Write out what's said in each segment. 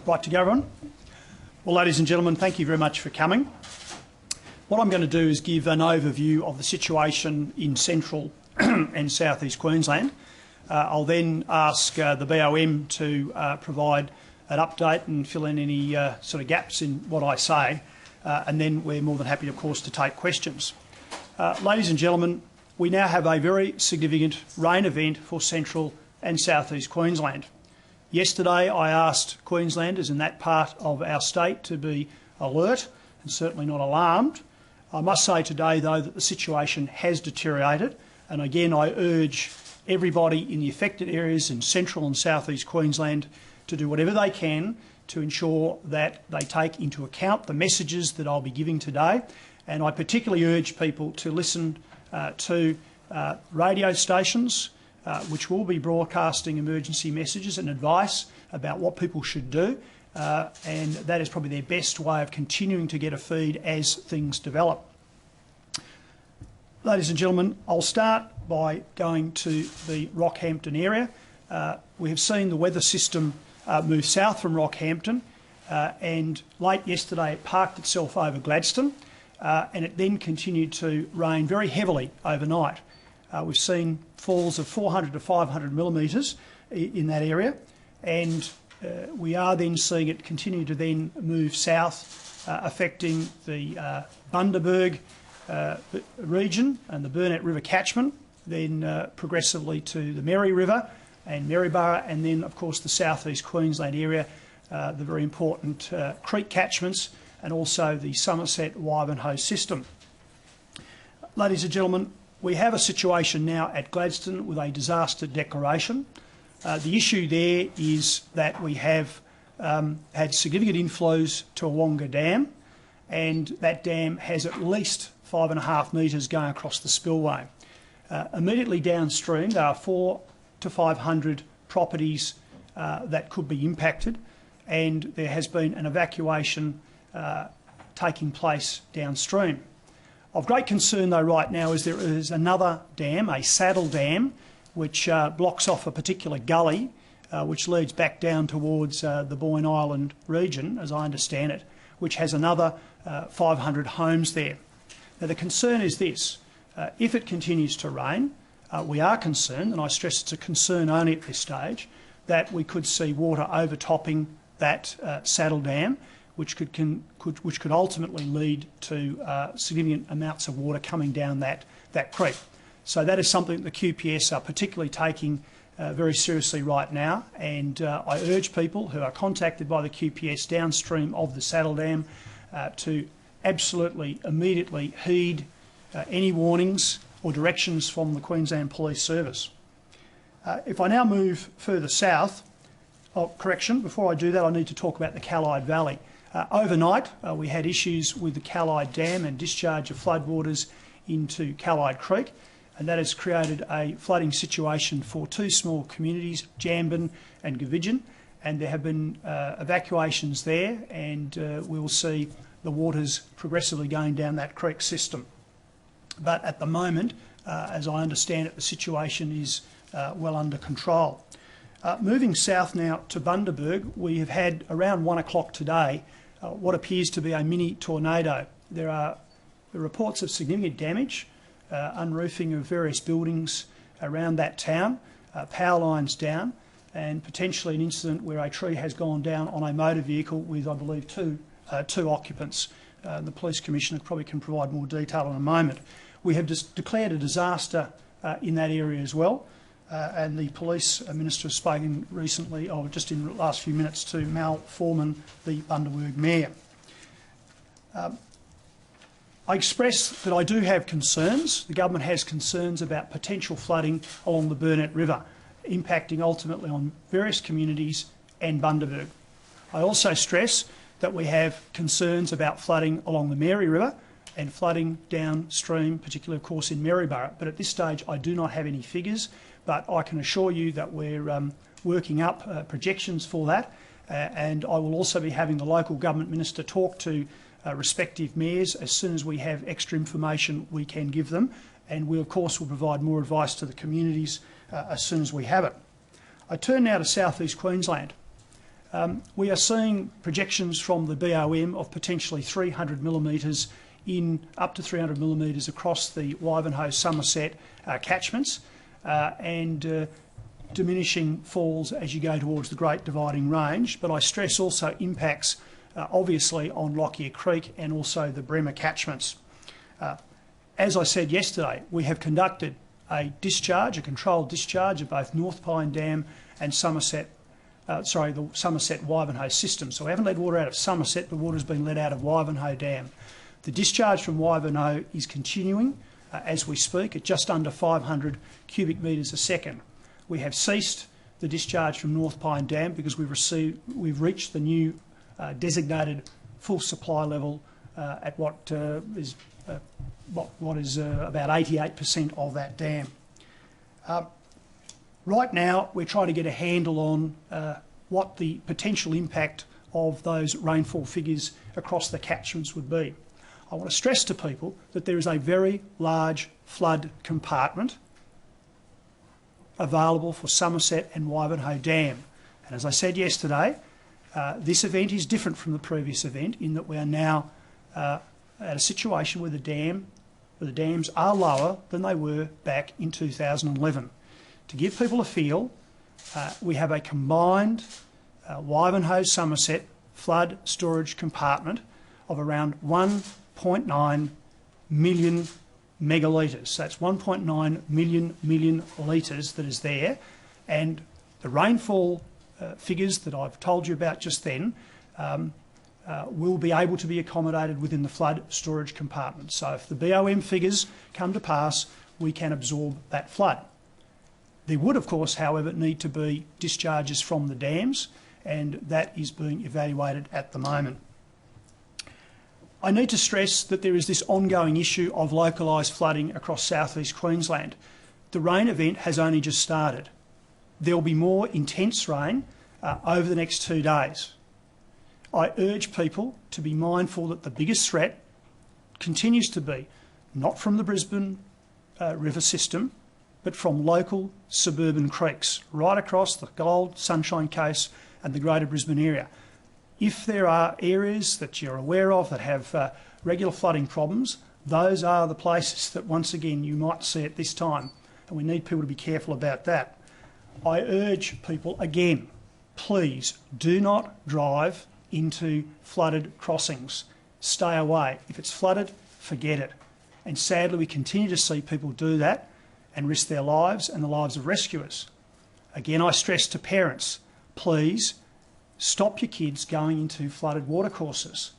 Right to go, everyone. Well, ladies and gentlemen, thank you very much for coming. What I'm going to do is give an overview of the situation in central and southeast Queensland. I'll then ask the BOM to provide an update and fill in any sort of gaps in what I say, and then we're more than happy, of course, to take questions. Ladies and gentlemen, we now have a very significant rain event for central and southeast Queensland. Yesterday I asked Queenslanders in that part of our state to be alert and certainly not alarmed. I must say today, though, that the situation has deteriorated, and again I urge everybody in the affected areas in central and southeast Queensland to do whatever they can to ensure that they take into account the messages that I'll be giving today. And I particularly urge people to listen to radio stations which will be broadcasting emergency messages and advice about what people should do, and that is probably their best way of continuing to get a feed as things develop. Ladies and gentlemen, I'll start by going to the Rockhampton area. We have seen the weather system move south from Rockhampton, and late yesterday it parked itself over Gladstone, and it then continued to rain very heavily overnight. We've seen falls of 400 to 500 millimetres in that area, and we are then seeing it continue to then move south, affecting the Bundaberg region and the Burnett River catchment, then progressively to the Mary River and Maryborough, and then of course the southeast Queensland area, the very important creek catchments, and also the Somerset-Wivenhoe system. Ladies and gentlemen, we have a situation now at Gladstone with a disaster declaration. The issue there is that we have had significant inflows to Awonga Dam, and that dam has at least 5.5 metres going across the spillway. Immediately downstream there are 400 to 500 properties that could be impacted, and there has been an evacuation taking place downstream. Of great concern though right now is there is another dam, a saddle dam, which blocks off a particular gully which leads back down towards the Boyne Island region, as I understand it, which has another 500 homes there. Now the concern is this: if it continues to rain, we are concerned, and I stress it's a concern only at this stage, that we could see water overtopping that saddle dam, which could ultimately lead to significant amounts of water coming down that creek. So that is something the QPS are particularly taking very seriously right now, and I urge people who are contacted by the QPS downstream of the saddle dam to absolutely immediately heed any warnings or directions from the Queensland Police Service. If I now move further south, before I do that I need to talk about the Callide Valley. Overnight we had issues with the Callide Dam and discharge of floodwaters into Callide Creek, and that has created a flooding situation for two small communities, Jambin and Gavidgin, and there have been evacuations there, and we will see the waters progressively going down that creek system. But at the moment, as I understand it, the situation is well under control. Moving south now to Bundaberg, we have had around 1 o'clock today what appears to be a mini tornado. There are reports of significant damage, unroofing of various buildings around that town, power lines down, and potentially an incident where a tree has gone down on a motor vehicle with, I believe, two occupants. The Police Commissioner probably can provide more detail in a moment. We have just declared a disaster in that area as well, and the Police Minister has spoken recently, just in the last few minutes, to Mal Foreman, the Bundaberg Mayor. I express that I do have concerns. The government has concerns about potential flooding along the Burnett River, impacting ultimately on various communities and Bundaberg. I also stress that we have concerns about flooding along the Mary River and flooding downstream, particularly of course in Maryborough. But at this stage I do not have any figures, but I can assure you that we're working up projections for that, and I will also be having the local government minister talk to respective mayors as soon as we have extra information we can give them, and we of course will provide more advice to the communities as soon as we have it. I turn now to southeast Queensland. We are seeing projections from the BOM of potentially 300 millimetres up to 300 millimetres across the Wivenhoe Somerset catchments, and diminishing falls as you go towards the Great Dividing Range. But I stress also impacts obviously on Lockyer Creek and also the Bremer catchments. As I said yesterday, we have conducted a controlled discharge of both North Pine Dam and the Somerset Wivenhoe system. So we haven't let water out of Somerset, the water's been let out of Wivenhoe Dam. The discharge from Wivenhoe is continuing as we speak at just under 500 cubic metres a second. We have ceased the discharge from North Pine Dam because we've reached the new designated full supply level at what is about 88% of that dam. Right now, we're trying to get a handle on what the potential impact of those rainfall figures across the catchments would be. I want to stress to people that there is a very large flood compartment available for Somerset and Wivenhoe Dam. And as I said yesterday, this event is different from the previous event in that we are now at a situation where the dams are lower than they were back in 2011. To give people a feel, we have a combined Wivenhoe Somerset flood storage compartment of around 1.9 million megalitres. So that's 1.9 million litres that is there, and the rainfall figures that I've told you about just then will be able to be accommodated within the flood storage compartment. So if the BOM figures come to pass, we can absorb that flood. There would, of course, however, need to be discharges from the dams, and that is being evaluated at the moment. I need to stress that there is this ongoing issue of localised flooding across southeast Queensland. The rain event has only just started. There will be more intense rain over the next 2 days. I urge people to be mindful that the biggest threat continues to be not from the Brisbane river system, but from local suburban creeks right across the Gold, Sunshine Coast and the Greater Brisbane area. If there are areas that you're aware of that have regular flooding problems, those are the places that once again you might see at this time, and we need people to be careful about that. I urge people again, please do not drive into flooded crossings. Stay away. If it's flooded, forget it. And sadly, we continue to see people do that and risk their lives and the lives of rescuers. Again, I stress to parents, please stop your kids going into flooded watercourses.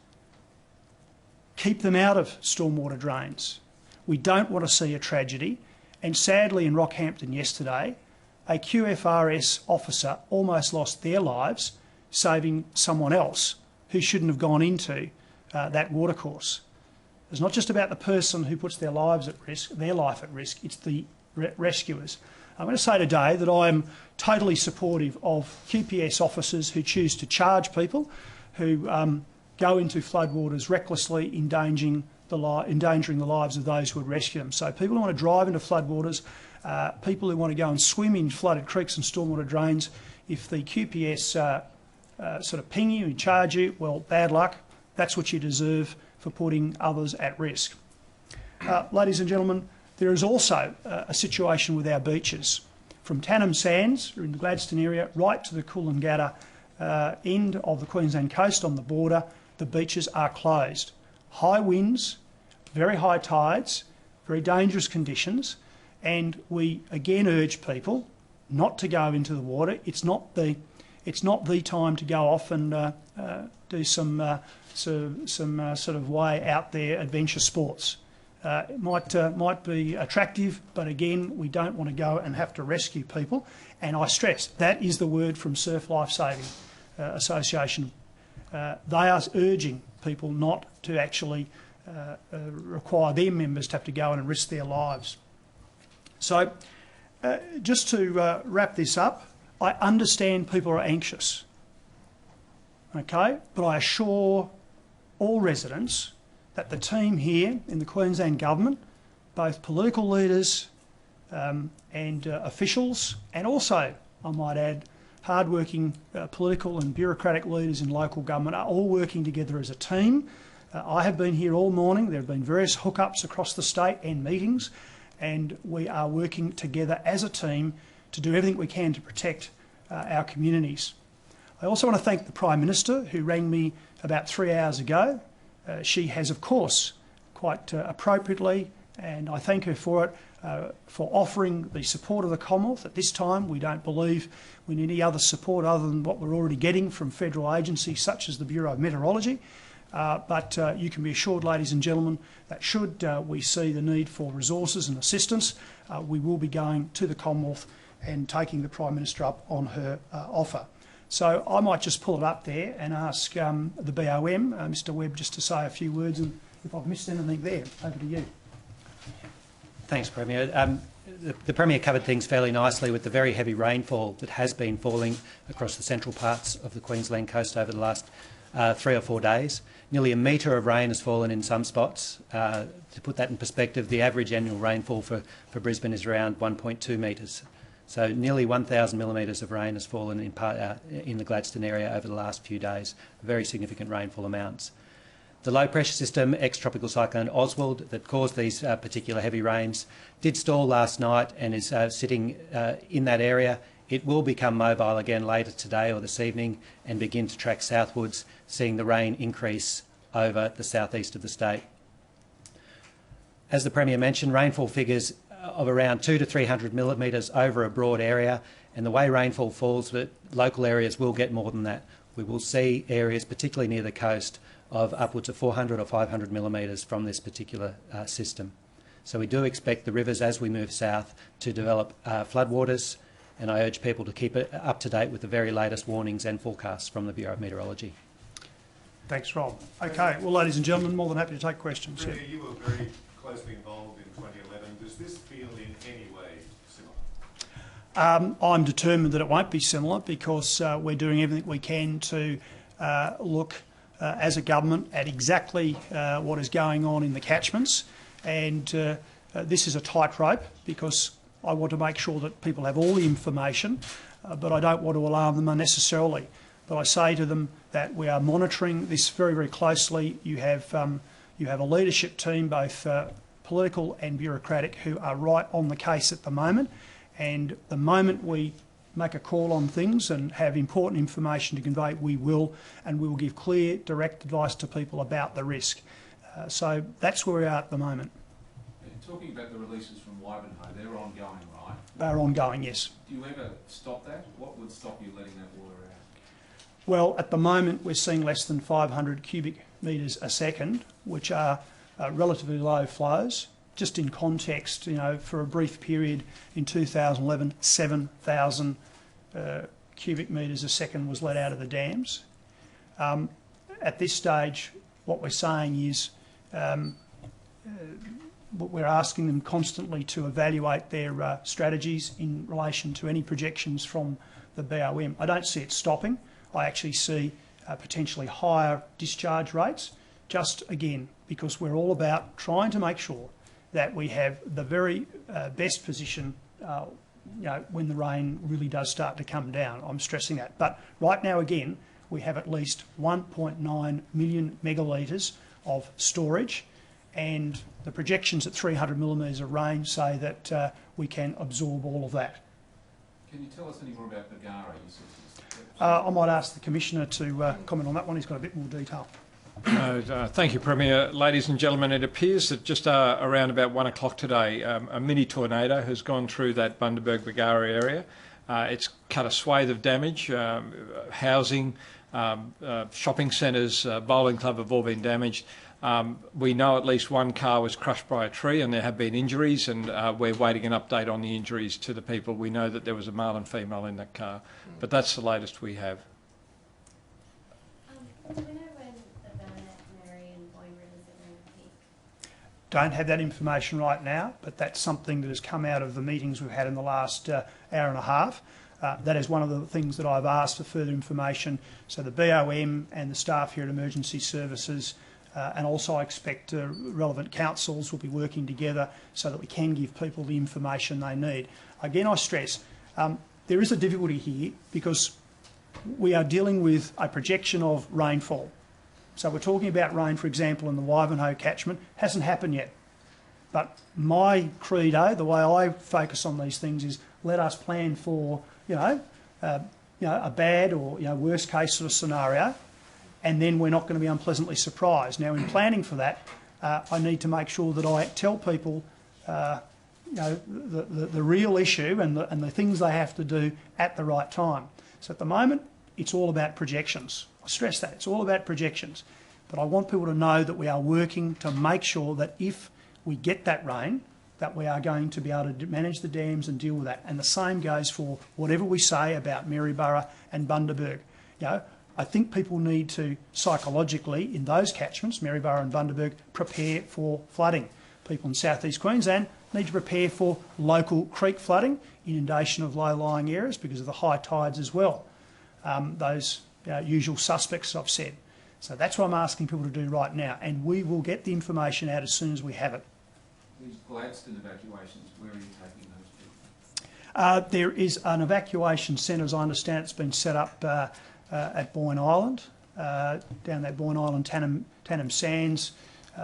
Keep them out of stormwater drains. We don't want to see a tragedy. And sadly, in Rockhampton yesterday, a QFRS officer almost lost their lives saving someone else who shouldn't have gone into that watercourse. It's not just about the person who puts their life at risk, it's the rescuers. I'm going to say today that I am totally supportive of QPS officers who choose to charge people who go into floodwaters recklessly, endangering the lives of those who would rescue them. So people who want to drive into floodwaters, people who want to go and swim in flooded creeks and stormwater drains, if the QPS sort of ping you and charge you, well, bad luck. That's what you deserve for putting others at risk. Ladies and gentlemen, there is also a situation with our beaches. From Tannum Sands, in the Gladstone area, right to the Coolangatta end of the Queensland coast on the border, the beaches are closed. High winds, very high tides, very dangerous conditions, and we again urge people not to go into the water. It's not the time to go off and do some sort of way out there adventure sports. It might be attractive, but again, we don't want to go and have to rescue people. And I stress, that is the word from Surf Life Saving Association. They are urging people not to actually require their members to have to go in and risk their lives. So just to wrap this up, I understand people are anxious, okay, but I assure all residents that the team here in the Queensland Government, both political leaders and officials, and also, I might add, hard-working political and bureaucratic leaders in local government are all working together as a team. I have been here all morning. There have been various hookups across the state and meetings, and we are working together as a team to do everything we can to protect our communities. I also want to thank the Prime Minister, who rang me about 3 hours ago. She has, of course, quite appropriately, and I thank her for it, for offering the support of the Commonwealth. At this time, we don't believe we need any other support other than what we're already getting from federal agencies such as the Bureau of Meteorology. But you can be assured, ladies and gentlemen, that should we see the need for resources and assistance, we will be going to the Commonwealth and taking the Prime Minister up on her offer. So I might just pull it up there and ask the BOM, Mr Webb, just to say a few words, and if I've missed anything there, over to you. Thanks, Premier. The Premier covered things fairly nicely with the very heavy rainfall that has been falling across the central parts of the Queensland coast over the last 3 or 4 days. Nearly a metre of rain has fallen in some spots. To put that in perspective, the average annual rainfall for Brisbane is around 1.2 metres. So nearly 1,000 millimetres of rain has fallen in the Gladstone area over the last few days, very significant rainfall amounts. The low pressure system, ex-tropical cyclone Oswald, that caused these particular heavy rains, did stall last night and is sitting in that area. It will become mobile again later today or this evening and begin to track southwards, seeing the rain increase over the southeast of the state. As the Premier mentioned, rainfall figures of around 200 to 300 millimetres over a broad area, and the way rainfall falls, that local areas will get more than that. We will see areas, particularly near the coast, of upwards of 400 or 500 millimetres from this particular system. So we do expect the rivers, as we move south, to develop floodwaters, and I urge people to keep it up to date with the very latest warnings and forecasts from the Bureau of Meteorology. Thanks, Rob. Okay, well, ladies and gentlemen, more than happy to take questions. Premier, you were very closely involved in 2011. Does this feel in any way similar? I'm determined that it won't be similar, because we're doing everything we can to look as a government at exactly what is going on in the catchments, and this is a tightrope, because I want to make sure that people have all the information, but I don't want to alarm them unnecessarily. But I say to them that we are monitoring this very, very closely. You have a leadership team, both political and bureaucratic, who are right on the case at the moment, and the moment we make a call on things and have important information to convey, we will, and we will give clear, direct advice to people about the risk. So that's where we are at the moment. Talking about the releases from Ivanhoe, they're ongoing, right? They're ongoing, yes. Do you ever stop that? What would stop you letting that water out? Well, at the moment we're seeing less than 500 cubic metres a second, which are relatively low flows. Just in context, you know, for a brief period in 2011, 7,000 cubic metres a second was let out of the dams. At this stage, what we're saying is we're asking them constantly to evaluate their strategies in relation to any projections from the BOM. I don't see it stopping. I actually see potentially higher discharge rates, just again because we're all about trying to make sure that we have the very best position when the rain really does start to come down. I'm stressing that. But right now, again, we have at least 1.9 million megalitres of storage, and the projections at 300 millimetres of rain say that we can absorb all of that. Can you tell us any more about Bundaberg? I might ask the Commissioner to comment on that one. He's got a bit more detail. Thank you, Premier. Ladies and gentlemen, it appears that just around about 1 o'clock today, a mini tornado has gone through that Bundaberg area. It's cut a swathe of damage. Housing, shopping centres, bowling club have all been damaged. We know at least one car was crushed by a tree, and there have been injuries, and we're waiting an update on the injuries to the people. We know that there was a male and female in that car, but that's the latest we have. Do we know when the Burnett, Mary and Boyne rivers are going to peak? Don't have that information right now, but that's something that has come out of the meetings we've had in the last hour and a half. That is one of the things that I've asked for further information. So the BOM and the staff here at Emergency Services, and also I expect relevant councils will be working together so that we can give people the information they need. Again, I stress, there is a difficulty here because we are dealing with a projection of rainfall. So we're talking about rain, for example, in the Ivanhoe catchment. Hasn't happened yet. But my credo, the way I focus on these things, is let us plan for, a bad or worst case sort of scenario, and then we're not going to be unpleasantly surprised. Now, in planning for that, I need to make sure that I tell people, the real issue and the things they have to do at the right time. So at the moment, it's all about projections. I stress that, it's all about projections. But I want people to know that we are working to make sure that if we get that rain, that we are going to be able to manage the dams and deal with that. And the same goes for whatever we say about Maryborough and Bundaberg. I think people need to psychologically, in those catchments, Maryborough and Bundaberg, prepare for flooding. People in South East Queensland need to prepare for local creek flooding, inundation of low-lying areas because of the high tides as well. Those usual suspects I've said. So that's what I'm asking people to do right now, and we will get the information out as soon as we have it. These Gladstone evacuations, where are you taking those people? There is an evacuation centre, as I understand it's been set up at Boyne Island, down that Boyne Island, Tannum Sands,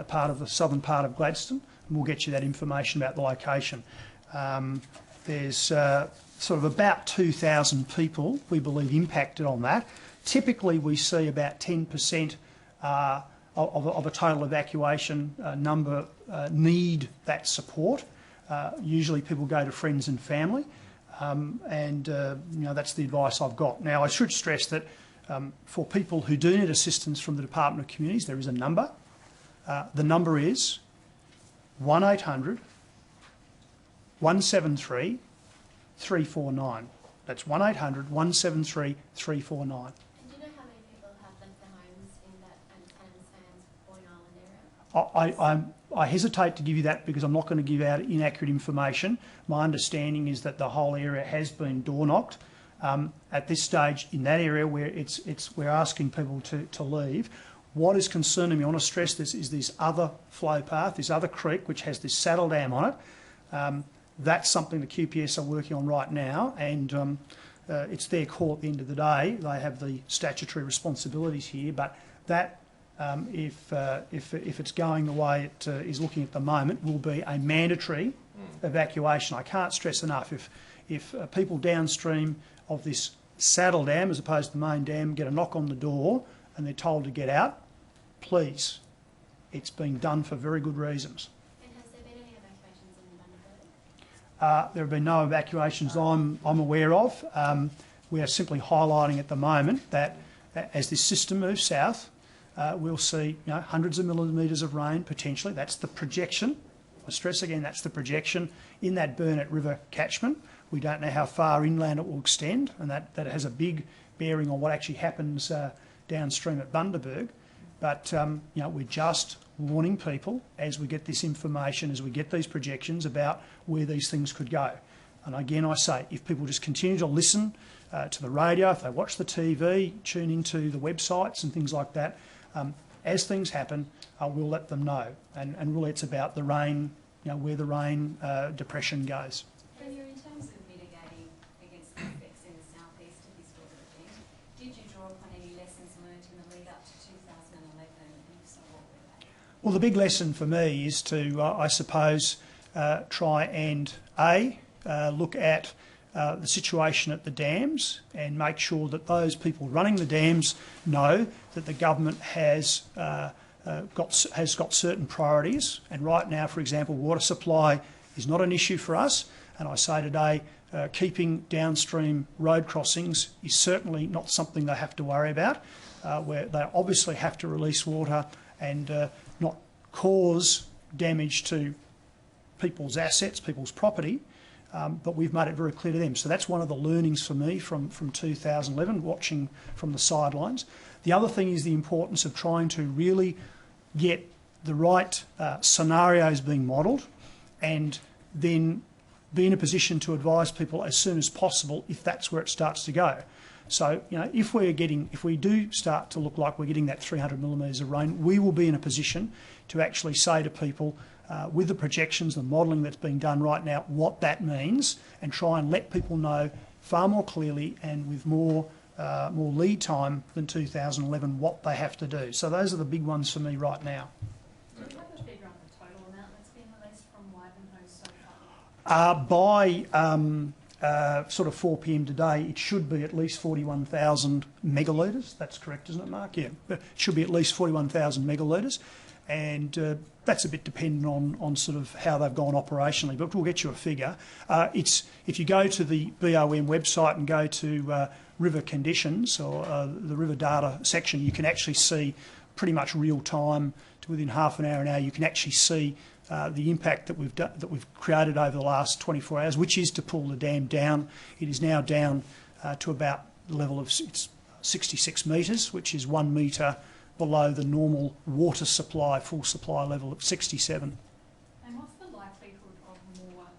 part of the southern part of Gladstone, and we'll get you that information about the location. There's sort of about 2,000 people, we believe, impacted on that. Typically, we see about 10% of a total evacuation number need that support. Usually people go to friends and family, and that's the advice I've got. Now, I should stress that for people who do need assistance from the Department of Communities, there is a number. The number is 1800 173 349. That's 1800 173 349. I hesitate to give you that because I'm not going to give out inaccurate information. My understanding is that the whole area has been door knocked. At this stage, in that area where we're asking people to leave. What is concerning me, I want to stress this, is this other flow path, this other creek which has this saddle dam on it. That's something the QPS are working on right now, and it's their call at the end of the day. They have the statutory responsibilities here, but that if it's going the way it is looking at the moment, will be a mandatory evacuation. I can't stress enough, if people downstream of this saddle dam as opposed to the main dam get a knock on the door and they're told to get out, please, it's being done for very good reasons. And has there been any evacuations in Bundaberg? There have been no evacuations I'm aware of. We are simply highlighting at the moment that as this system moves south, we'll see hundreds of millimetres of rain potentially. That's the projection. I stress again, that's the projection in that Burnett River catchment. We don't know how far inland it will extend, and that has a big bearing on what actually happens downstream at Bundaberg. But we're just warning people as we get this information, as we get these projections about where these things could go. And again, I say, if people just continue to listen to the radio, if they watch the TV, tune into the websites and things like that, as things happen, we'll let them know. And really it's about the rain, where the rain depression goes. In terms of mitigating against the effects in the southeast of this water event, did you draw upon any lessons learned in the lead up to 2011, and if so, what were they? Well, the big lesson for me is to, I suppose, try and look at the situation at the dams and make sure that those people running the dams know that the government has got certain priorities. And right now, for example, water supply is not an issue for us. And I say today, keeping downstream road crossings is certainly not something they have to worry about, where they obviously have to release water and not cause damage to people's assets, people's property, but we've made it very clear to them. So that's one of the learnings for me from 2011, watching from the sidelines. The other thing is the importance of trying to really get the right scenarios being modelled and then be in a position to advise people as soon as possible if that's where it starts to go. So, if we do start to look like we're getting that 300 millimetres of rain, we will be in a position to actually say to people, with the projections, the modelling that's being done right now, what that means, and try and let people know far more clearly and with more lead time than 2011 what they have to do. So those are the big ones for me right now. Do we have a figure on the total amount that's been released from Ivanhoe so far? By sort of 4 p.m. today, it should be at least 41,000 megalitres. That's correct, isn't it, Mark? Yeah, it should be at least 41,000 megalitres, and that's a bit dependent on sort of how they've gone operationally, but we'll get you a figure. If you go to the BOM website and go to river conditions or the river data section, you can actually see pretty much real time to within half an hour, you can actually see the impact that we've created over the last 24 hours, which is to pull the dam down. It is now down to about the level of 66 metres, which is 1 metre below the normal water supply, full supply level of 67. And what's the likelihood of more water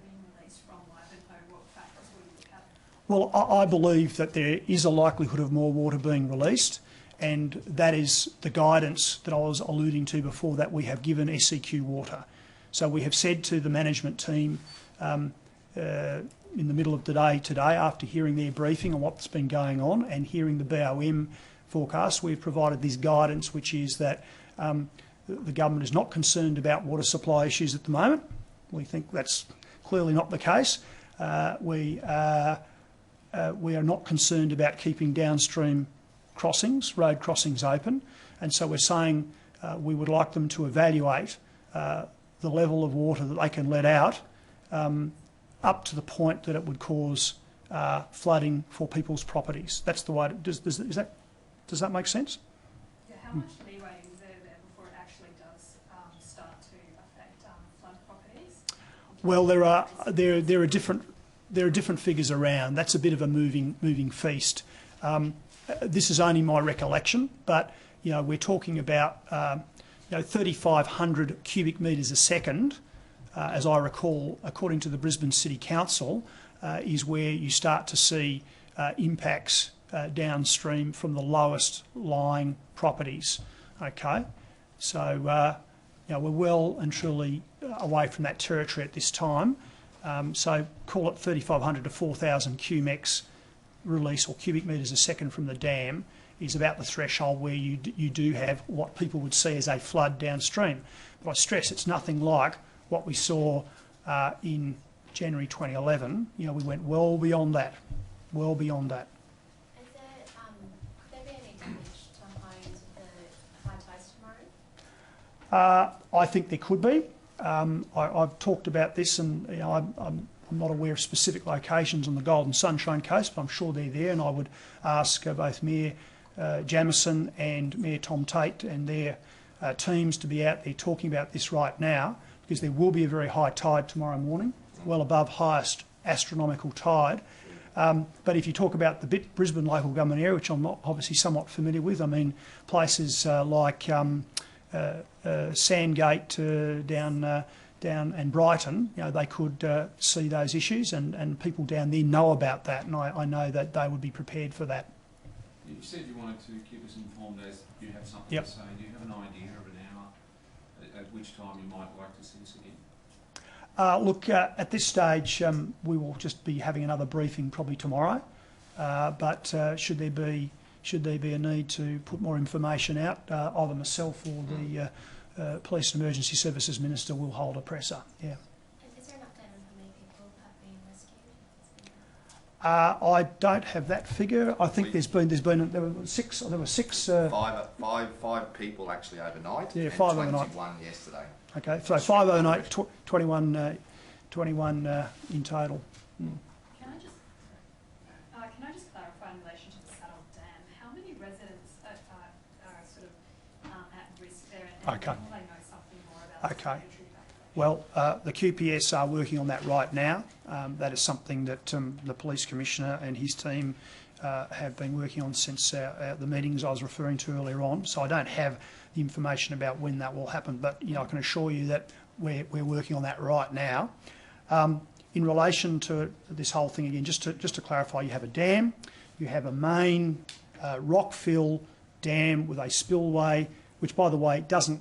being released from Ivanhoe? What factors will you look at? Well, I believe that there is a likelihood of more water being released, and that is the guidance that I was alluding to before that we have given SEQ Water. So we have said to the management team in the middle of the day today, after hearing their briefing on what's been going on and hearing the BOM forecast, we've provided this guidance, which is that the government is not concerned about water supply issues at the moment. We think that's clearly not the case. We are not concerned about keeping downstream road crossings open, and so we're saying we would like them to evaluate the level of water that they can let out up to the point that it would cause flooding for people's properties. That's the way. Does that make sense? Yeah, how much leeway is there before it actually does start to affect flood properties? Well, there are different figures around. That's a bit of a moving feast. This is only my recollection, but we're talking about 3,500 cubic metres a second, as I recall, according to the Brisbane City Council, is where you start to see impacts downstream from the lowest lying properties. Okay, so we're well and truly away from that territory at this time. So call it 3,500 to 4,000 cumex release or cubic metres a second from the dam is about the threshold where you do have what people would see as a flood downstream. But I stress it's nothing like what we saw in January 2011. We went well beyond that, well beyond that. Could there be any damage to homes with the high tides tomorrow? I think there could be. I've talked about this, and I'm not aware of specific locations on the Golden Sunshine Coast, but I'm sure they're there, and I would ask both Mayor Jamieson and Mayor Tom Tate and their teams to be out there talking about this right now, because there will be a very high tide tomorrow morning, well above highest astronomical tide. But if you talk about the Brisbane local government area, which I'm not obviously somewhat familiar with, I mean places like Sandgate down and Brighton, they could see those issues, and people down there know about that, and I know that they would be prepared for that. You said you wanted to keep us informed as you have something Yep. to say. Do you have an idea of an hour at which time you might like to see us again? Look, at this stage, we will just be having another briefing probably tomorrow. But should there be a need to put more information out, either myself or the Police and Emergency Services Minister will hold a presser. Yeah. Is there an update on how many people have been rescued? I don't have that figure. I think there were six. Five people actually overnight. Yeah, and 5 overnight. 21 yesterday. Okay, so 5 overnight, 21 in total. Mm. Can I just clarify in relation to the Saddle Dam? How many residents are sort of at risk there, and Okay. will they know something more about Okay. the regulatory background? Well, the QPS are working on that right now. That is something that the Police Commissioner and his team have been working on since the meetings I was referring to earlier on. So I don't have the information about when that will happen, but I can assure you that we're working on that right now. In relation to this whole thing again, just to clarify, you have a dam, you have a main rock fill dam with a spillway, which by the way it doesn't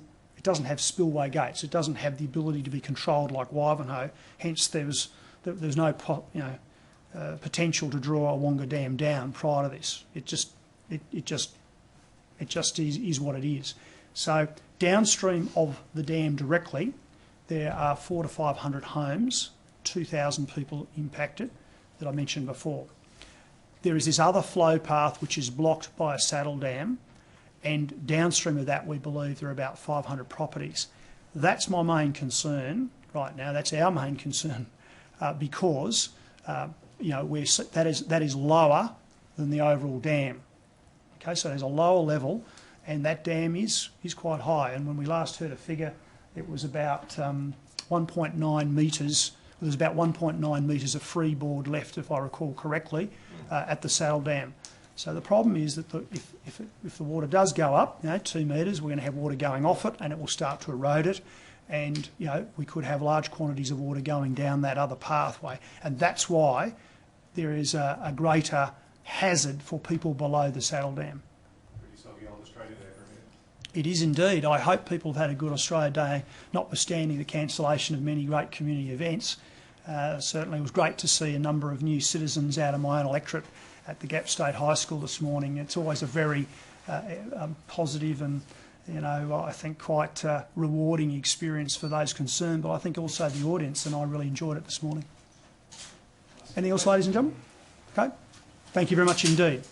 have spillway gates. It doesn't have the ability to be controlled like Ivanhoe. Hence, there's no potential to draw a Wonga Dam down prior to this. It just is what it is. So downstream of the dam directly, there are 400 to 500 homes, 2,000 people impacted that I mentioned before. There is this other flow path which is blocked by a saddle dam, and downstream of that we believe there are about 500 properties. That's my main concern right now. That's our main concern because you know, that is lower than the overall dam. Okay, so there's a lower level, and that dam is quite high. And when we last heard a figure, it was about 1.9 metres. There's about 1.9 metres of freeboard left, if I recall correctly, at the saddle dam. So the problem is that if the water does go up, you know, 2 metres, we're going to have water going off it, and it will start to erode it. And you know, we could have large quantities of water going down that other pathway, and that's why there is a greater hazard for people below the saddle dam. Pretty soggy old Australia Day for a minute. It is indeed. I hope people have had a good Australia Day, notwithstanding the cancellation of many great community events. Certainly it was great to see a number of new citizens out of my own electorate at the Gap State High School this morning. It's always a very positive and, you know, I think quite rewarding experience for those concerned, but I think also the audience, and I really enjoyed it this morning. Anything else, ladies and gentlemen? Okay. Thank you very much indeed.